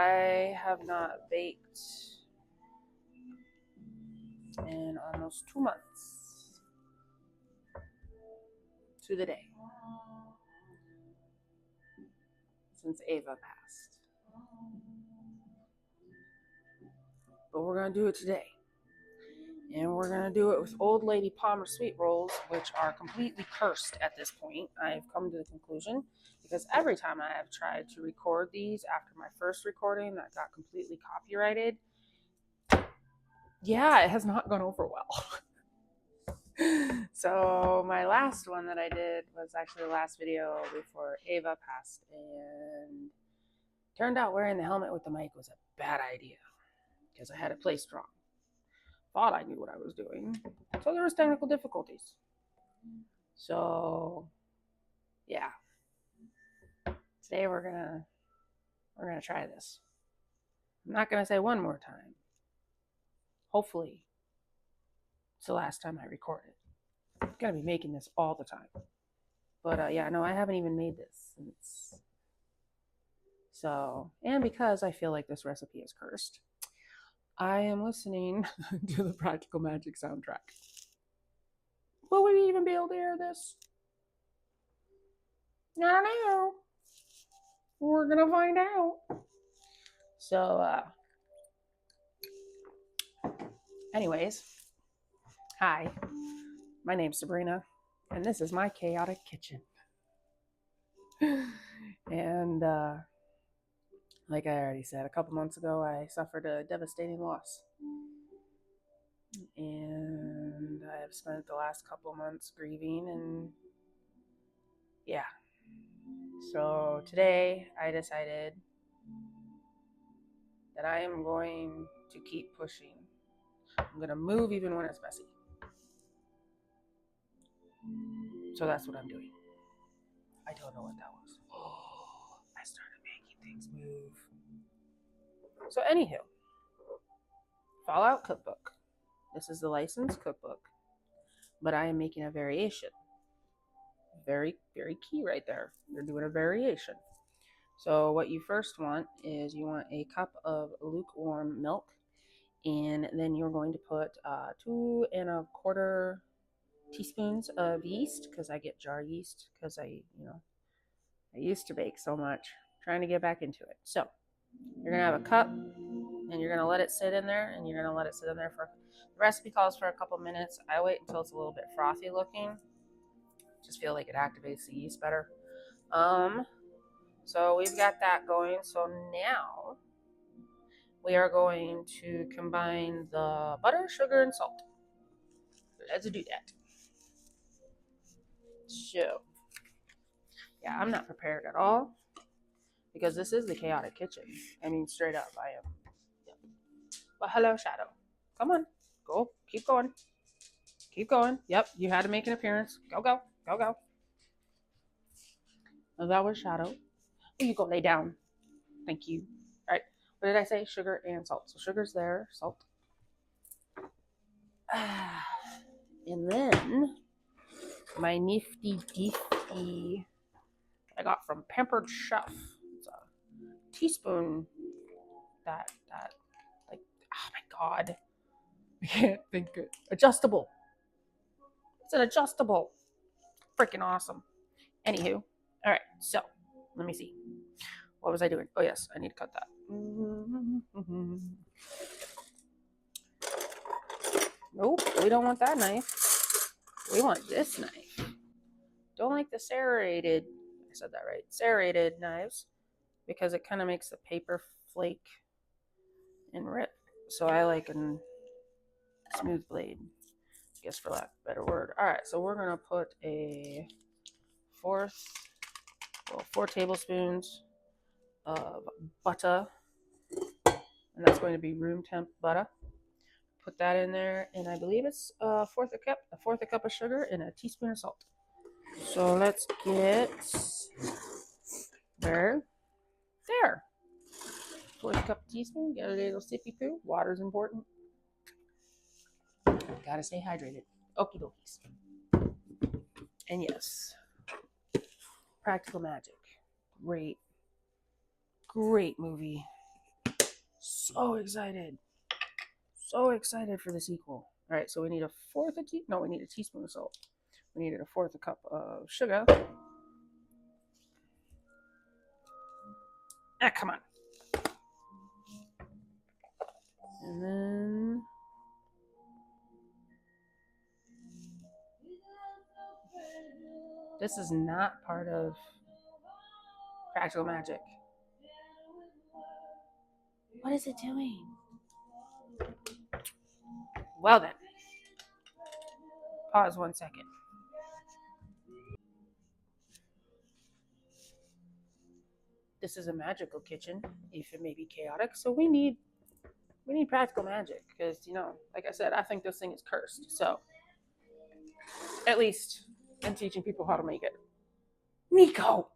I have not baked in almost 2 months to the day since Ava passed. But we're going to do it today. And we're going to do it with Ole Lady Palmer sweet rolls, which are completely cursed at this point. I've come to the conclusion because every time I have tried to record these after my first recording that got completely copyrighted, yeah, it has not gone over well. So my last one that I did was actually the last video before Ava passed, and turned out wearing the helmet with the mic was a bad idea because I had it placed wrong. Thought I knew what I was doing, so there was technical difficulties. So yeah, today we're gonna try this. I'm not gonna say one more time. Hopefully it's the last time I record it. I'm gonna be making this all the time. But yeah, no, I haven't even made this since. So, and because I feel like this recipe is cursed, I am listening to the Practical Magic soundtrack. Will we even be able to hear this? I don't know. We're gonna find out. So, anyways, hi, my name's Sabrina, and this is my chaotic kitchen. And like I already said, a couple months ago, I suffered a devastating loss. And I have spent the last couple months grieving, and yeah. So today I decided that I am going to keep pushing. I'm going to move even when it's messy. So that's what I'm doing. I don't know what that was. Oh, I started making things move. So anywho, Fallout Cookbook. This is the licensed cookbook, but I am making a variation. Very, very key right there. You're doing a variation. So what you first want is you want a cup of lukewarm milk, and then you're going to put 2 1/4 teaspoons of yeast, because I get jar yeast because I used to bake so much, trying to get back into it. So you're gonna have a cup, and you're gonna let it sit in there, and you're gonna let it sit in there for. The recipe calls for a couple minutes. I wait until it's a little bit frothy looking. Just feel like it activates the yeast better. So we've got that going. So now we are going to combine the butter, sugar, and salt. Let's do that. So, yeah, I'm not prepared at all because this is the chaotic kitchen. I mean, straight up, I am. Yep. But hello, Shadow. Come on. Go. Keep going. Keep going. Yep, you had to make an appearance. Go, go. Go, go. Oh, that was Shadow. Oh, you go lay down. Thank you. All right. What did I say? Sugar and salt. So sugar's there. Salt. And then my nifty gifty I got from Pampered Chef. It's a teaspoon. That like, oh my god, I can't think it. Adjustable. It's an adjustable. Freaking awesome. Anywho, all right. So let me see. What was I doing? Oh yes, I need to cut that. Nope, we don't want that knife. We want this knife. Don't like the serrated. I said that right. Serrated knives, because it kind of makes the paper flake and rip. So I like a smooth blade, I guess, for lack of a better word. All right, so we're gonna put a 4 tablespoons of butter, and that's going to be room temp butter. Put that in there, and I believe it's a fourth a cup of sugar and a teaspoon of salt. So let's get there. Fourth cup teaspoon. Get a little sippy poo. Water's important. Gotta stay hydrated. Okie dokies. And yes, Practical Magic. Great movie. So excited. So excited for the sequel. All right, so we need a fourth of we need a teaspoon of salt. We needed a fourth a cup of sugar. Ah, come on. And then this is not part of Practical Magic. What is it doing? Well then. Pause 1 second. This is a magical kitchen, if it may be chaotic, so we need practical magic because, like I said, I think this thing is cursed. So at least I'm teaching people how to make it. Nico,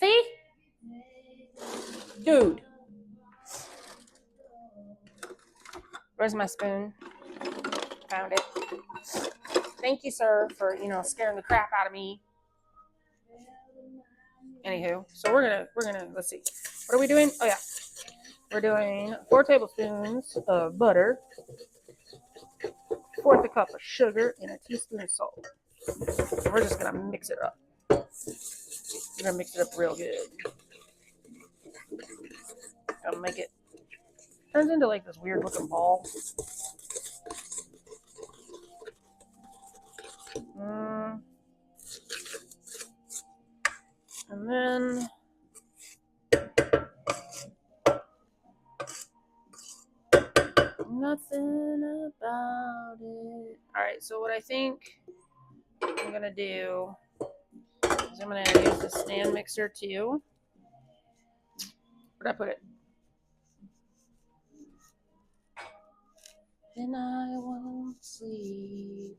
see, dude, where's my spoon? Found it. Thank you, sir, for scaring the crap out of me. Anywho, so we're gonna let's see, what are we doing? Oh yeah, we're doing 4 tablespoons of butter, fourth a cup of sugar, and a teaspoon of salt. We're just gonna mix it up. We're gonna mix it up real good. Gonna make it turns into like this weird looking ball. And then nothing about it. All right, so what I think I'm gonna do is I'm gonna use the stand mixer too. Where'd I put it? Then I won't sleep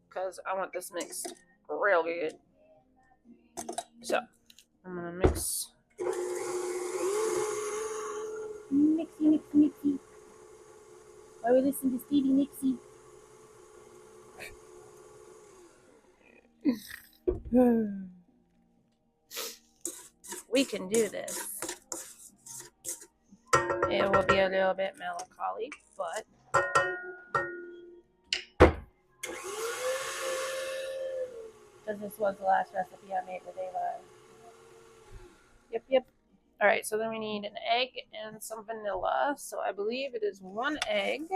because I want this mixed real good. So I'm gonna mix. Mixy. Why we listen to Stevie Mixy? We can do this. It will be a little bit melancholy, but because this was the last recipe I made the day live. Yep. All right, so then we need an egg and some vanilla. So I believe it is 1 egg.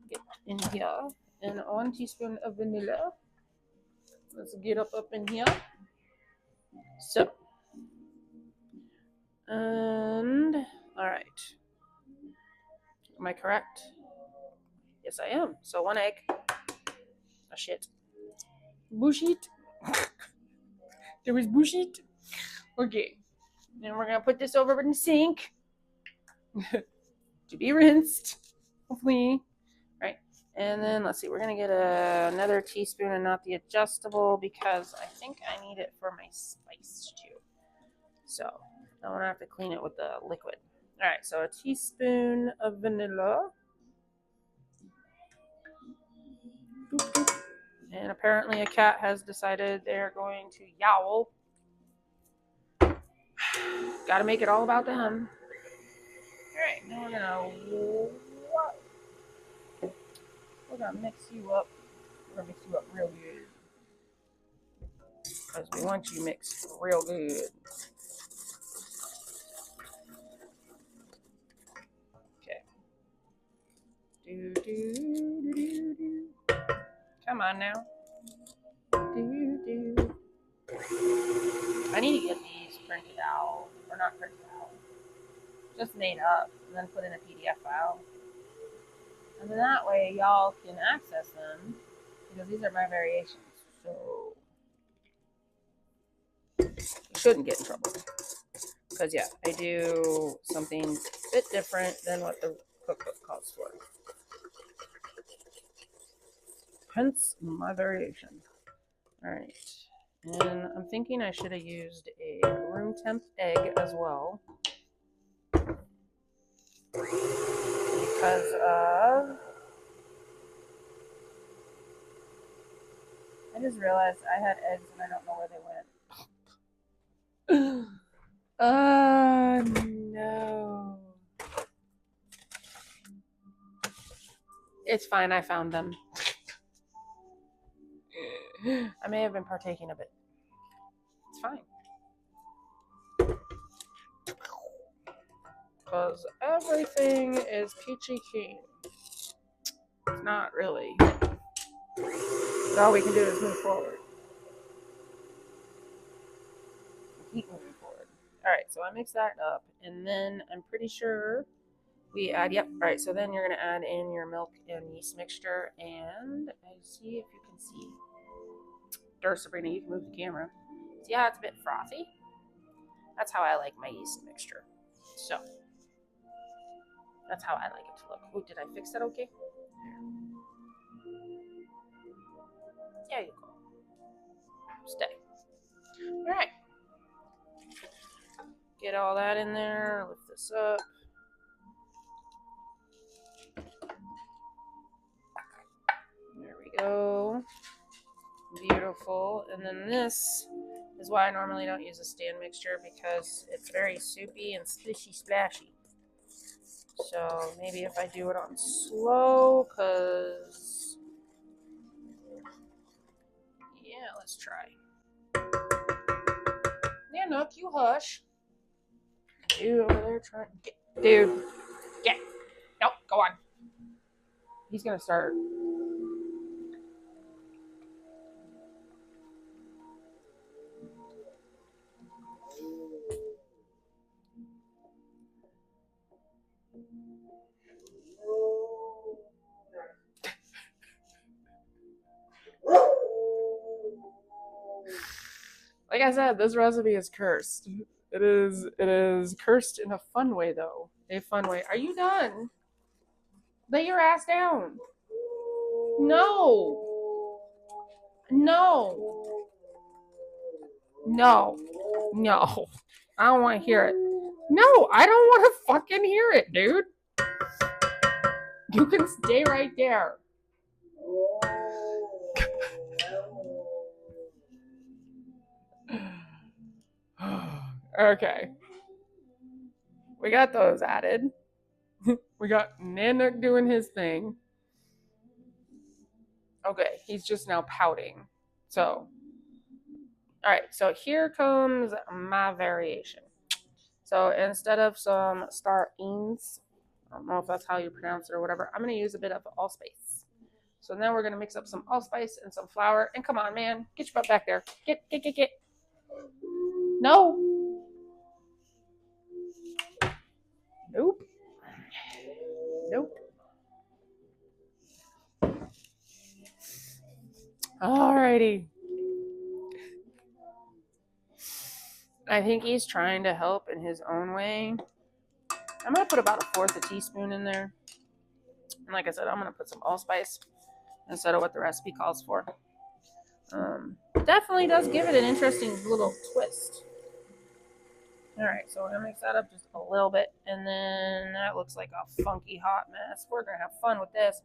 Get in here. And 1 teaspoon of vanilla. Let's get up in here. So, and all right. Am I correct? Yes, I am. So 1 egg. Oh, shit. Bullshit. There was bullshit. Okay. Then we're going to put this over in the sink to be rinsed. Hopefully. Right. And then let's see. We're going to get another teaspoon and not the adjustable because I think I need it for my spice too. So I want to have to clean it with the liquid. All right. So a teaspoon of vanilla. And apparently a cat has decided they're going to yowl. Gotta make it all about them. Alright, now we're gonna mix you up. We're gonna mix you up real good. Because we want you mixed real good. Okay. Do. Come on now. Do. I need to get these printed out. Or not printed out. Just made up. And then put in a PDF file. And then that way y'all can access them. Because these are my variations. So you shouldn't get in trouble. Because yeah, I do something a bit different than what the cookbook calls for. Hence my variation. Alright. And I'm thinking I should have used a room temp egg as well. Because of... I just realized I had eggs and I don't know where they went. No. It's fine. I found them. I may have been partaking of it. It's fine. Because everything is peachy keen. It's not really. But all we can do is move forward. Keep moving forward. Alright, so I mix that up. And then I'm pretty sure we add, yep, alright, so then you're going to add in your milk and yeast mixture. And I see if you can see. Or Sabrina, you can move the camera. See how it's a bit frothy? That's how I like my yeast mixture. So, that's how I like it to look. Oh, did I fix that okay? There you go. Stay. Alright. Get all that in there. Lift this up. There we go. Beautiful. And then this is why I normally don't use a stand mixture, because it's very soupy and splishy splashy. So maybe if I do it on slow, because yeah, let's try. Yeah, Nook, you hush. Dude over there trying. Dude, get. Nope, go on. He's gonna start. Like I said, this recipe is cursed. It is cursed in a fun way, though. A fun way. Are you done? Lay your ass down. No. No. No. No. I don't want to hear it. No, I don't want to fucking hear it, dude. You can stay right there. Okay. We got those added. We got Nanook doing his thing. Okay, he's just now pouting. So, alright, so here comes my variation. So instead of some sardines, I don't know if that's how you pronounce it or whatever, I'm going to use a bit of allspice. So now we're going to mix up some allspice and some flour. And come on, man, get your butt back there. Get. No. Nope. Alrighty. I think he's trying to help in his own way. I'm going to put about 1/4 teaspoon in there. And like I said, I'm going to put some allspice instead of what the recipe calls for. Definitely does give it an interesting little twist. Alright, so we're going to mix that up just a little bit. And then that looks like a funky hot mess. We're going to have fun with this.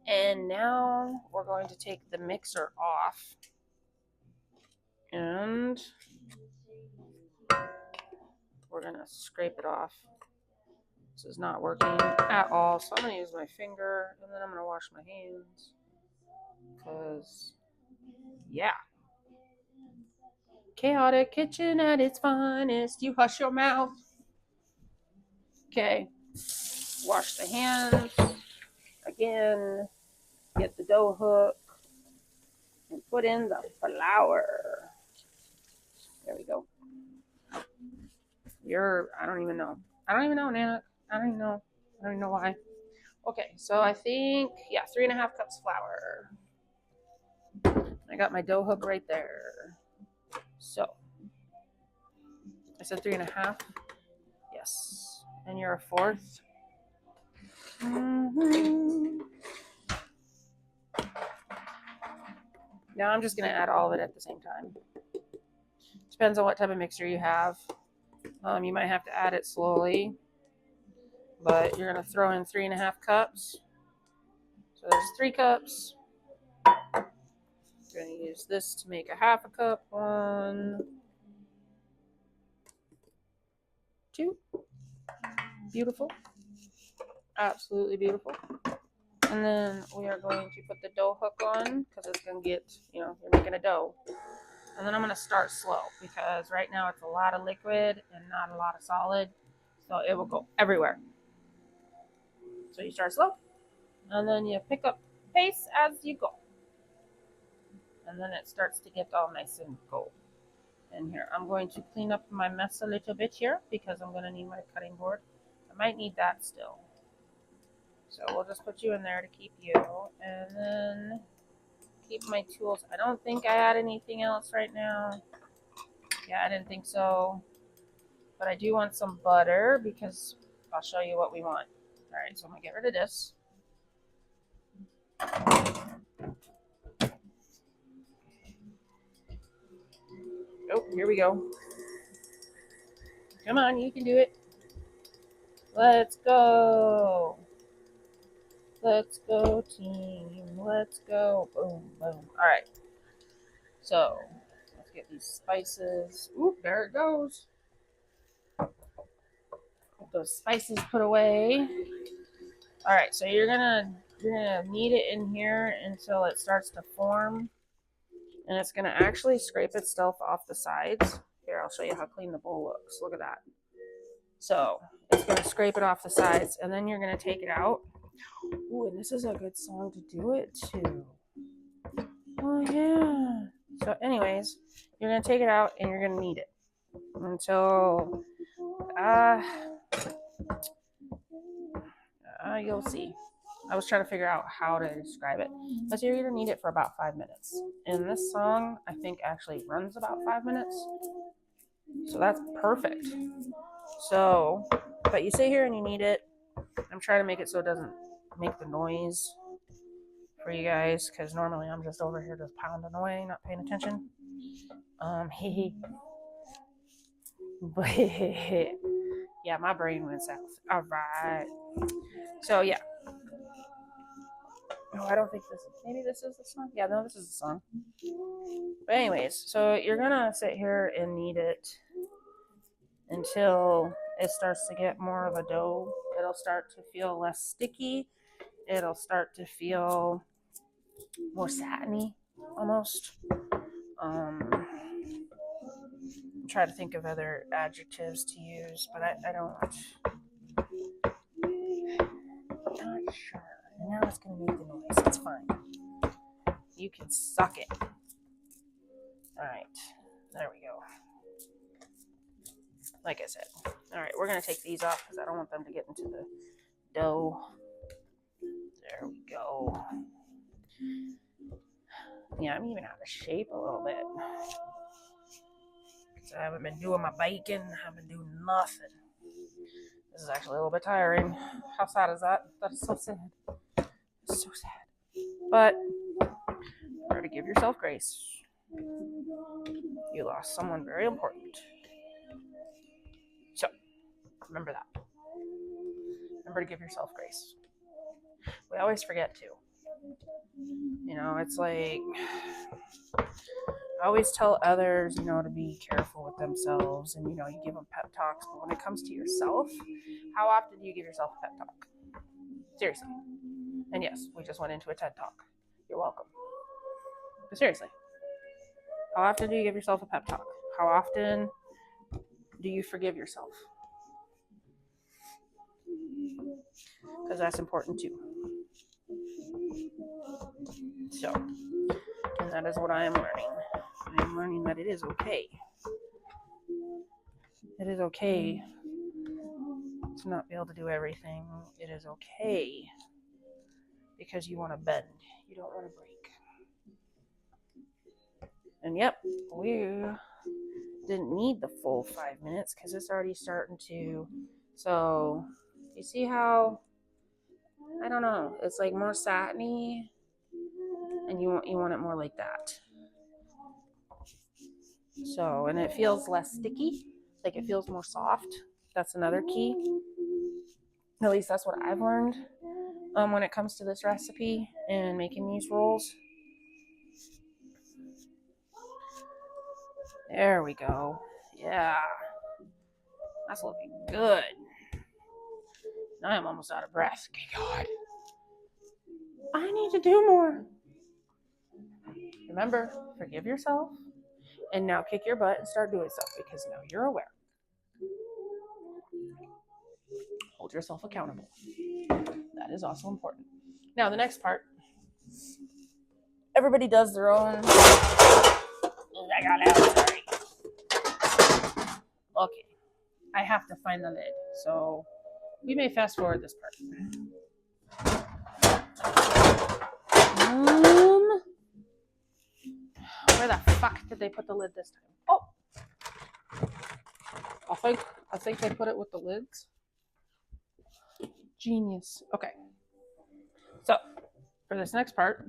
And now we're going to take the mixer off. And we're going to scrape it off. This is not working at all. So I'm going to use my finger. And then I'm going to wash my hands. Because, yeah. Chaotic kitchen at its finest. You hush your mouth. Okay. Wash the hands. Again. Get the dough hook. And put in the flour. There we go. I don't even know, Nana. I don't even know why. Okay, so I think, 3.5 cups flour. I got my dough hook right there. So, I said 3.5. Yes. And you're 1/4. Now I'm just going to add all of it at the same time. Depends on what type of mixer you have. You might have to add it slowly. But you're going to throw in 3.5 cups. So there's 3 cups. We're going to use this to make 1/2 cup. 1, 2. Beautiful. Absolutely beautiful. And then we are going to put the dough hook on because it's going to get, you're making a dough. And then I'm going to start slow because right now it's a lot of liquid and not a lot of solid. So it will go everywhere. So you start slow. And then you pick up pace as you go. And then it starts to get all nice and gold. And here, I'm going to clean up my mess a little bit here because I'm going to need my cutting board. I might need that still. So we'll just put you in there to keep you. And then keep my tools. I don't think I had anything else right now. Yeah, I didn't think so. But I do want some butter because I'll show you what we want. All right, so I'm going to get rid of this. Oh, here we go. Come on, you can do it. Let's go. Let's go, team. Let's go. Boom, boom. All right. So, let's get these spices. Oop, there it goes. Get those spices put away. All right, so you're gonna knead it in here until it starts to form, and it's gonna actually scrape itself off the sides. Here, I'll show you how clean the bowl looks. Look at that. So it's gonna scrape it off the sides, and then you're gonna take it out. Ooh, and this is a good song to do it to. Oh yeah. So, anyways, you're gonna take it out and you're gonna knead it until you'll see. I was trying to figure out how to describe it. But you're gonna knead it for about 5 minutes. And this song, I think, actually runs about 5 minutes. So that's perfect. So, but you sit here and you knead it. I'm trying to make it so it doesn't make the noise for you guys, because normally I'm just over here just pounding away, not paying attention. But yeah, my brain went south. All right. So yeah. No, I don't think this. Maybe this is the song. Yeah, no, this is the song. But anyways, so you're gonna sit here and knead it until it starts to get more of a dough. It'll start to feel less sticky. It'll start to feel more satiny, almost. Try to think of other adjectives to use, but I don't. I'm not sure. Now it's gonna make the noise. It's fine. You can suck it. All right, there we go. Like I said. All right, we're gonna take these off because I don't want them to get into the dough. There we go. Yeah, I'm even out of shape a little bit. I haven't been doing my baking. I haven't been doing nothing. This is actually a little bit tiring. How sad is that? That is so sad. It's so sad. But try to give yourself grace. You lost someone very important. So remember that. Remember to give yourself grace. We always forget to. It's like I always tell others, to be careful with themselves, and you give them pep talks. But when it comes to yourself, how often do you give yourself a pep talk? Seriously. And yes, we just went into a TED talk. You're welcome. But seriously, how often do you give yourself a pep talk? How often do you forgive yourself? Because that's important too. So, and that is what I am learning. I am learning that it is okay. It is okay to not be able to do everything. It is okay because you want to bend. You don't want to break. And yep, we didn't need the full 5 minutes because it's already starting to. So, you see how, I don't know, it's like more satiny, and you want it more like that. So, and it feels less sticky, like it feels more soft. That's another key. At least that's what I've learned when it comes to this recipe and making these rolls. There we go. Yeah. That's looking good. I am almost out of breath. Good God. I need to do more. Remember, forgive yourself. And now kick your butt and start doing stuff because now you're aware. Hold yourself accountable. That is also important. Now, the next part. Everybody does their own. I got out. Sorry. Okay. I have to find the lid. So we may fast forward this part. Where the fuck did they put the lid this time? Oh. I think they put it with the lids. Genius. Okay. So, for this next part,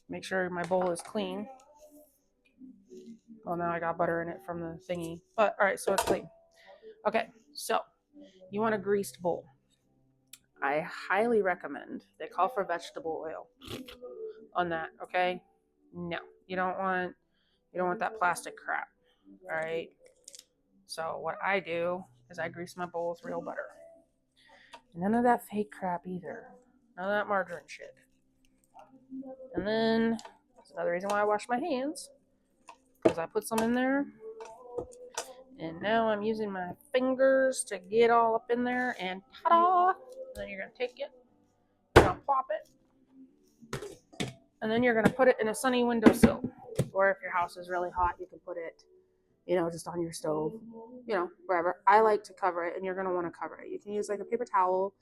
make sure my bowl is clean. Well, now I got butter in it from the thingy. But, all right, so it's clean. Okay, so you want a greased bowl. I highly recommend, they call for vegetable oil on that, okay? No, you don't want that plastic crap, all right? So what I do is I grease my bowl with real butter. None of that fake crap either. None of that margarine shit. And then, that's another reason why I wash my hands, because I put some in there. And now I'm using my fingers to get all up in there, and ta-da! Then you're going to take it, you're going to plop it, and then you're going to put it in a sunny windowsill. Or if your house is really hot, you can put it, just on your stove, wherever. I like to cover it, and you're going to want to cover it. You can use like a paper towel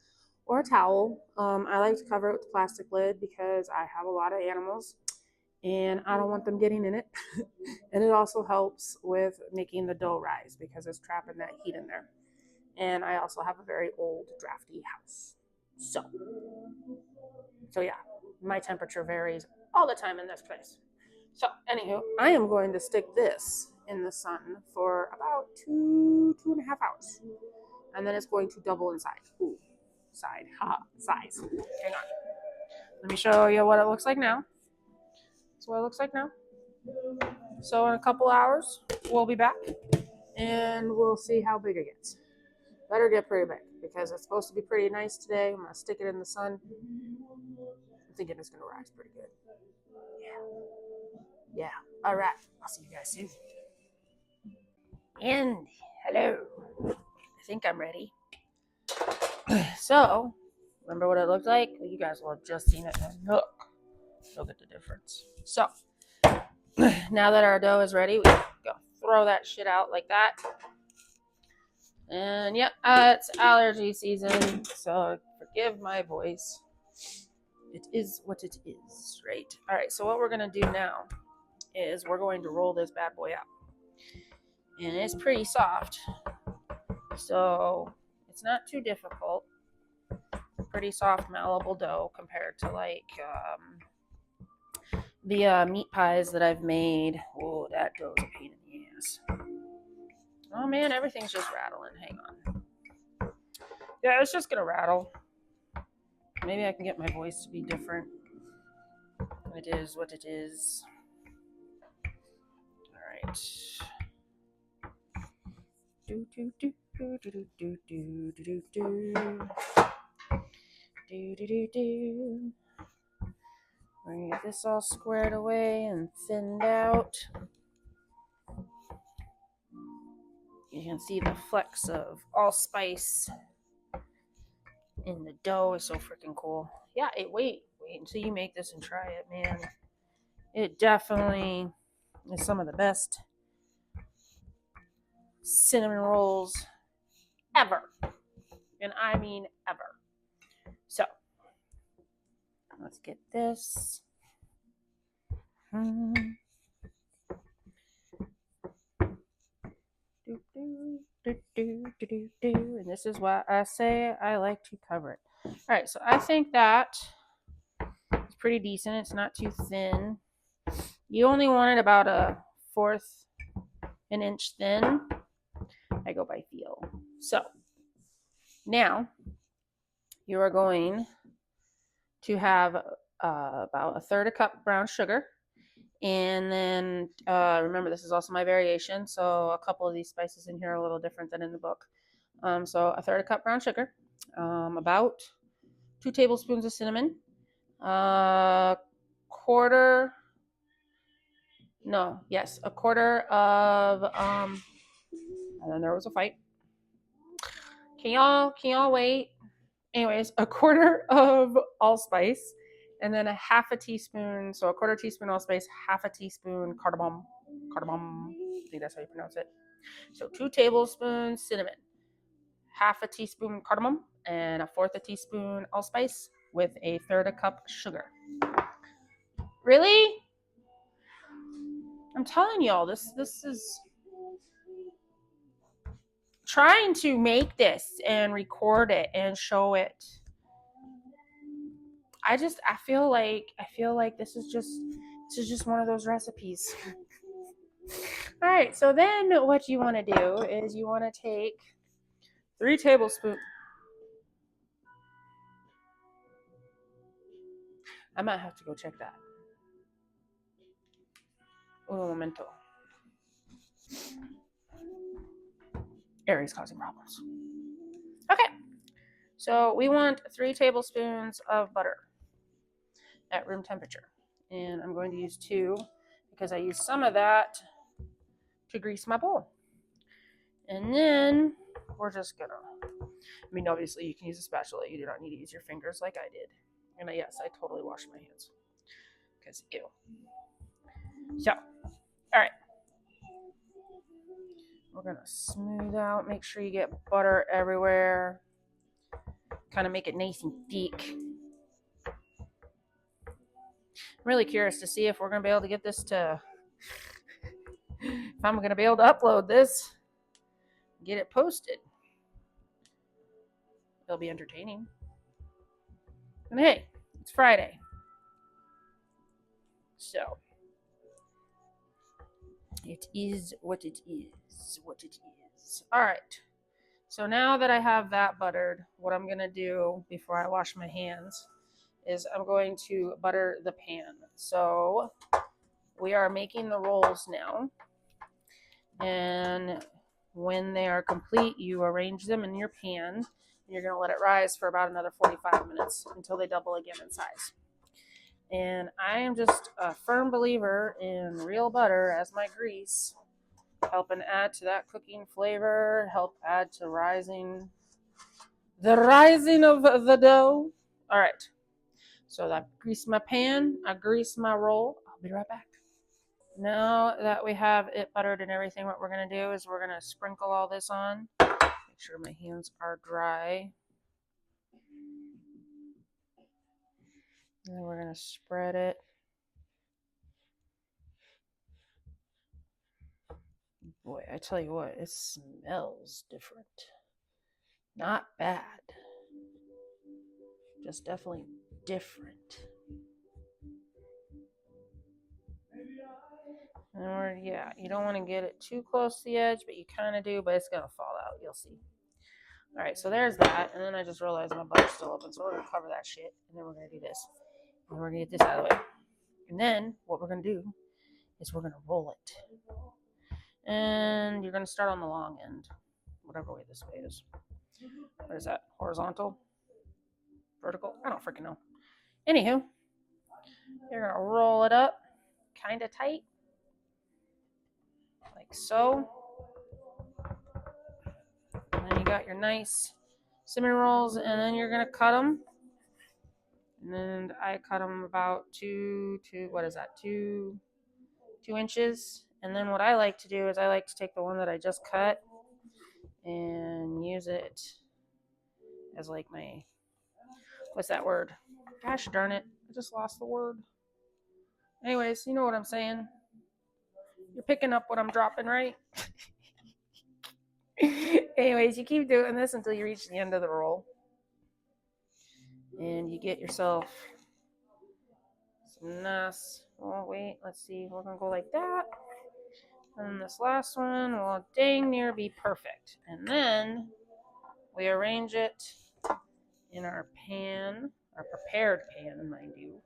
or a towel. I like to cover it with a plastic lid because I have a lot of animals, and I don't want them getting in it. And it also helps with making the dough rise because it's trapping that heat in there. And I also have a very old, drafty house. So yeah, my temperature varies all the time in this place. So anywho, I am going to stick this in the sun for about 2.5 hours. And then it's going to double in size. Ooh, size. Hang on. Let me show you what it looks like now. That's what it looks like now. So in a couple hours, we'll be back and we'll see how big it gets. Better get pretty big because it's supposed to be pretty nice today. I'm going to stick it in the sun. I'm thinking it's going to rise pretty good. Yeah. All right. I'll see you guys soon. And hello. I think I'm ready. So, remember what it looked like? Well, you guys will have just seen it. Look. Look at the difference. So, now that our dough is ready, we go throw that shit out like that. And yep, it's allergy season, so forgive my voice. It is what it is, right? All right, so what we're going to do now is we're going to roll this bad boy out. And it's pretty soft, so it's not too difficult. Pretty soft, malleable dough compared to like the meat pies that I've made. Oh, that dough's a pain in the ass. Oh man, everything's just rattling. Hang on. Yeah, it's just gonna rattle. Maybe I can get my voice to be different. It is what it is. All right. Do do do do do do do do do do do do. We're gonna get this all squared away and thinned out. You can see the flecks of allspice in the dough. Is so freaking cool. Yeah, wait until you make this and try it, man. It definitely is some of the best cinnamon rolls ever. And I mean ever. So, let's get this. And this is why I say I like to cover it. All right, so I think that it's pretty decent. It's not too thin. You only want it about 1/4 an inch thin. I go by feel. So now you are going to have about 1/3 cup brown sugar And then remember, this is also my variation, so a couple of these spices in here are a little different than in the book. So a third a cup brown sugar, about 2 tablespoons of cinnamon, a quarter a quarter of and then there was a fight. Can y'all wait? Anyways, a quarter of allspice, and then a half a teaspoon, so a quarter teaspoon allspice, half a teaspoon cardamom. I think that's how you pronounce it. So 2 tablespoons cinnamon, half a teaspoon cardamom, and a fourth a teaspoon allspice with a third a cup sugar. Really? I'm telling y'all, this is trying to make this and record it and show it. I feel like this is just one of those recipes. All right, so then what you want to do is you want to take 3 tablespoons. I might have to go check that. Un momento. Aries causing problems. Okay, so we want 3 tablespoons of butter at room temperature. And I'm going to use 2 because I used some of that to grease my bowl. And then we're just gonna, obviously you can use a spatula. You do not need to use your fingers like I did. And yes, I totally washed my hands because ew. So, all right. We're gonna smooth out, make sure you get butter everywhere. Kind of make it nice and thick. I'm really curious to see if we're gonna be able to get this to, if I'm gonna be able to upload this, get it posted. It'll be entertaining. And hey, it's Friday. So, it is what it is. All right. So now that I have that buttered, what I'm going to do before I wash my hands is I'm going to butter the pan. So we are making the rolls now. And when they are complete, you arrange them in your pan. And you're going to let it rise for about another 45 minutes until they double again in size. And I am just a firm believer in real butter as my grease, helping add to that cooking flavor, help add to the rising of the dough. All right, so I grease my pan, I grease my roll. I'll be right back. Now that we have it buttered and everything, what we're gonna do is we're gonna sprinkle all this on. Make sure my hands are dry. And then we're gonna spread it. Boy, I tell you what, it smells different. Not bad. Just definitely different. And you don't want to get it too close to the edge, but you kind of do, but it's going to fall out. You'll see. All right, so there's that. And then I just realized my butter's still open, so we're going to cover that shit. And then we're going to do this. And we're going to get this out of the way. And then what we're going to do is we're going to roll it. And you're going to start on the long end, whatever way this way is. What is that? Horizontal? Vertical? I don't freaking know. Anywho, you're going to roll it up kind of tight, like so. And then you got your nice cinnamon rolls, and then you're going to cut them. And I cut them about two inches. And then what I like to do is I like to take the one that I just cut and use it as like my, what's that word? Gosh darn it, I just lost the word. Anyways, you know what I'm saying. You're picking up what I'm dropping, right? Anyways, you keep doing this until you reach the end of the roll. And you get yourself some nice, oh wait, let's see, we're gonna go like that. And this last one will dang near be perfect. And then we arrange it in our pan, our prepared pan, mind you.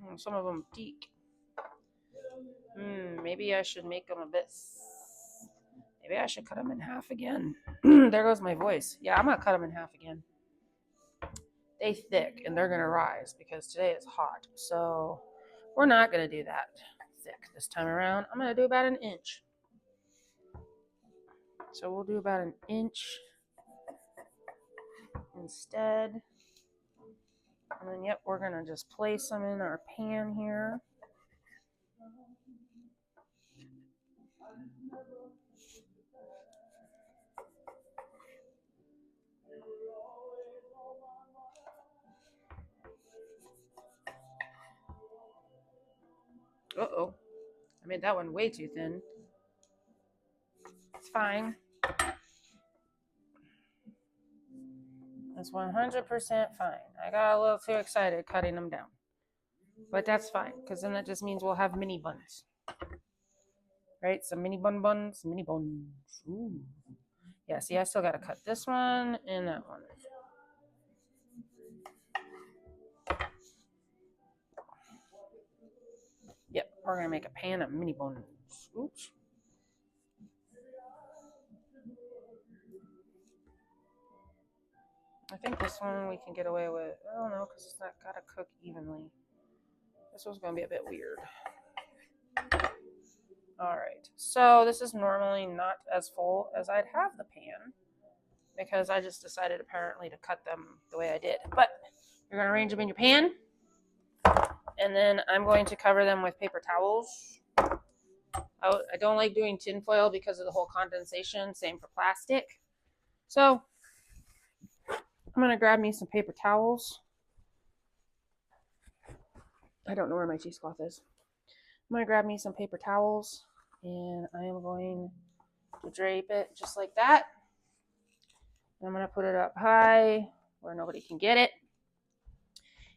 And some of them deep. maybe I should make them a bit. Maybe I should cut them in half again. There goes my voice. Yeah, I'm gonna cut them in half again. They thick and they're gonna rise because today is hot. So we're not gonna do that thick this time around. I'm gonna do about an inch. So we'll do about an inch instead. And then, yep, we're gonna just place them in our pan here. Uh-oh. I made that one way too thin. It's fine. It's 100% fine. I got a little too excited cutting them down. But that's fine, because then that just means we'll have mini buns. Right? Some mini buns. Ooh. Yeah, see, I still got to cut this one and that one. Yep, we're going to make a pan of mini buns. Oops. I think this one we can get away with. I don't know, because it's not got to cook evenly. This one's going to be a bit weird. All right, so this is normally not as full as I'd have the pan because I just decided apparently to cut them the way I did. But you're going to arrange them in your pan, and then I'm going to cover them with paper towels. I don't like doing tin foil because of the whole condensation, same for plastic. So I'm going to grab me some paper towels. I don't know where my cheesecloth is. I'm going to grab me some paper towels, and I am going to drape it just like that. I'm going to put it up high where nobody can get it.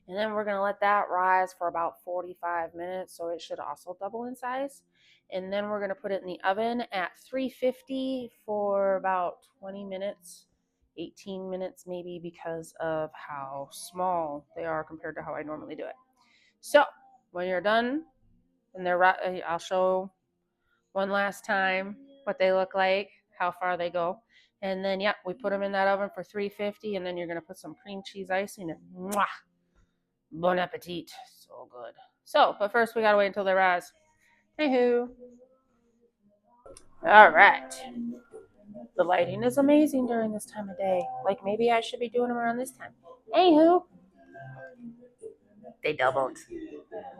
And then we're going to let that rise for about 45 minutes, so it should also double in size. And then we're going to put it in the oven at 350 for about 20 minutes, 18 minutes maybe, because of how small they are compared to how I normally do it. So when you're done, and I'll show one last time what they look like, how far they go. And then, yeah, we put them in that oven for 350, and then you're going to put some cream cheese icing, and mwah, bon appetit. So good. So, but first we got to wait until they rise. Hey-hoo. All right. The lighting is amazing during this time of day. Like maybe I should be doing them around this time. Hey-hoo. They doubled.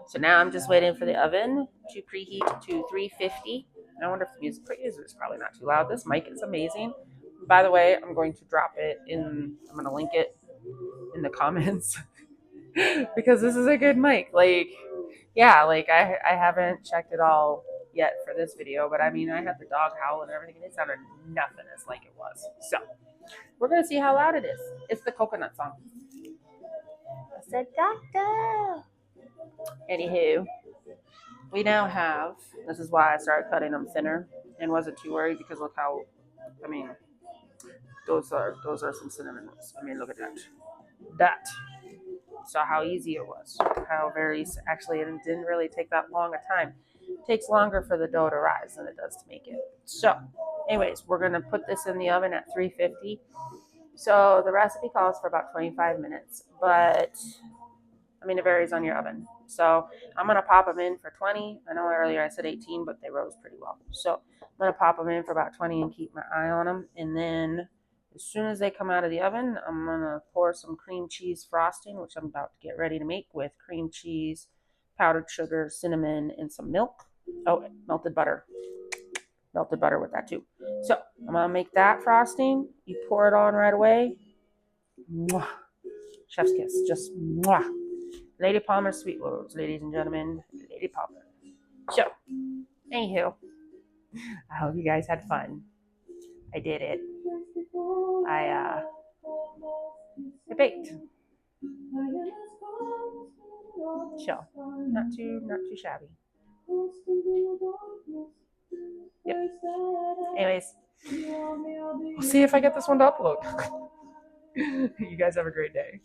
So now I'm just waiting for the oven to preheat to 350. I wonder if the music is probably not too loud. This mic is amazing. By the way, I'm going to drop it I'm going to link it in the comments because this is a good mic. Like, yeah, like I haven't checked it all yet for this video, but I mean, I had the dog howl and everything, and it sounded nothing as like it was. So we're going to see how loud it is. It's the coconut song. I said, doctor. Anywho, we now have, this is why I started cutting them thinner and wasn't too worried because look how, I mean, those are some cinnamon rolls. I mean, look at that. Saw how easy it was. How actually, it didn't really take that long a time. It takes longer for the dough to rise than it does to make it. So, anyways, we're going to put this in the oven at 350. So the recipe calls for about 25 minutes, but I mean, it varies on your oven. So I'm going to pop them in for 20. I know earlier I said 18, but they rose pretty well. So I'm going to pop them in for about 20 and keep my eye on them. And then as soon as they come out of the oven, I'm going to pour some cream cheese frosting, which I'm about to get ready to make with cream cheese, powdered sugar, cinnamon, and some milk. Oh, melted butter. Melted butter with that too. So I'm going to make that frosting. You pour it on right away. Mwah. Chef's kiss. Just mwah. Lady Palmer Sweet Rolls, ladies and gentlemen. Lady Palmer. So, anywho, I hope you guys had fun. I did it. I baked. So, not too shabby. Yep. Anyways, we'll see if I get this one to upload. You guys have a great day.